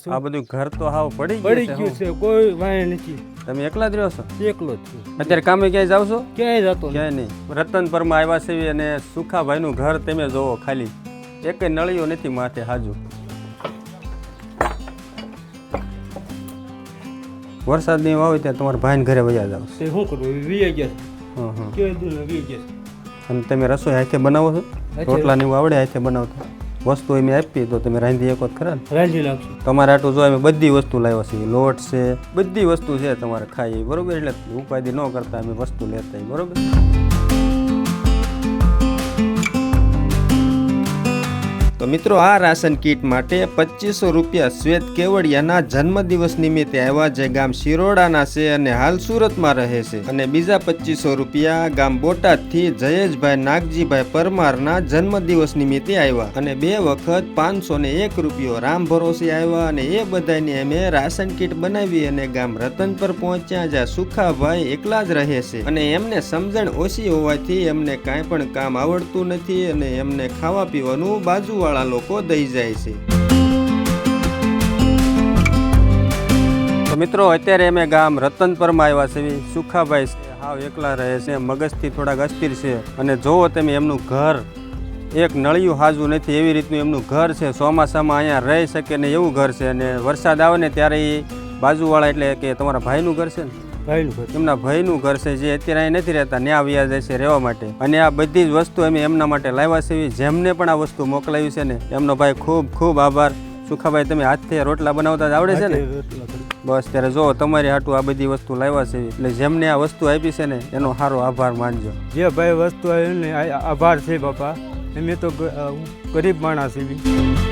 આ બધું ઘર તો હાવ પડી પડી ગયું ગયું છે, કોઈ વાય નથી. તમે એકલા જ રહ્યો છો? એકલો જ છું, અત્યારે કામે ક્યાંય જાવ છો? ક્યાંય જતો નથી. ક્યાંય નહીં. રતનપરમાં આવ્યા છે અને સુખાભાઈનું ઘર તમે જોવો, ખાલી એક નળીઓ નથી માથે હાજુ. વરસાદ નહીં આવે ત્યાં તમારા ભાઈને ઘરે વયા જાવ. તે શું કરવું, વીએ ગયા છે. હં હં. કેવી દૂર વીએ ગયા છે. અને તમે રસોઈ હાથે બનાવો છો? રોટલા ને એવું આવડે હાથે બનાવતા? વસ્તુ એમ આપી તો તમે રાંધી શકો ખરા ને? રાંધી નાખશું. તમારે આટલું જો અમે બધી વસ્તુ લાવ્યા છીએ, લોટ છે, બધી વસ્તુ છે તમારે ખાઈ, બરોબર? એટલે ઉપાધિ ન કરતા અમે વસ્તુ લેતા બરોબર. તો મિત્રો, આ રાશન કીટ માટે 2500 રૂપિયા શ્વેત કેવડિયાના જન્મદિવસ નિમિત્તે આવ્યા, જે ગામ શિરોડાના છે અને હાલ સુરતમાં રહે છે. અને બીજા 2500 રૂપિયા ગામ બોટાદથી જયેશભાઈ નાગજીભાઈ પરમારના જન્મદિવસ નિમિત્તે આવ્યા. અને 2 વખત 501 રૂપિયો રામ ભરોસે આવ્યા. અને એ બધાને અમે રાશન કીટ બનાવી અને ગામ રતનપર પહોંચ્યા, જ્યાં સુખાભાઈ એકલા જ રહે છે અને એમને સમજણ ઓછી હોવાથી એમને કાંઈ પણ કામ આવડતું નથી અને એમને ખાવા પીવાનું બાજુવાળા લોકો દઈ જાય છે. તો મિત્રો, અત્યારે અમે ગામ રતનપરમાં આવ્યા છે. સુખાભાઈ છે, હાવ એકલા રહે છે, મગજથી થોડાક અસ્થિર છે. અને જોવો તમે એમનું ઘર, એક નળિયું હાજુ નથી એવી રીતનું એમનું ઘર છે. ચોમાસામાં અહીંયા રહી શકે ને એવું ઘર છે. અને વરસાદ આવે ને ત્યારે એ બાજુવાળા, એટલે કે તમારા ભાઈનું ઘર છે ને, ભાઈનું ઘર. એમના ભાઈનું ઘર છે, જે અત્યારે અહીં નથી રહેતા, ન્યા વ્યા જાય છે રહેવા માટે. અને આ બધી જ વસ્તુ અમે એમના માટે લાવ્યા છે. જેમને પણ આ વસ્તુ મોકલાવી છે ને, એમનો ભાઈ ખૂબ ખૂબ આભાર. સુખાભાઈ, તમે હાથથી રોટલા બનાવતા જ આવડે છે ને? બસ, ત્યારે જો તમારી હાટું આ બધી વસ્તુ લાવ્યા છે, એટલે જેમને આ વસ્તુ આપી છે ને એનો સારો આભાર માનજો. જે ભાઈ વસ્તુ આવી ને આભાર છે બાપા. અમે તો ગરીબ માણસ છીએ.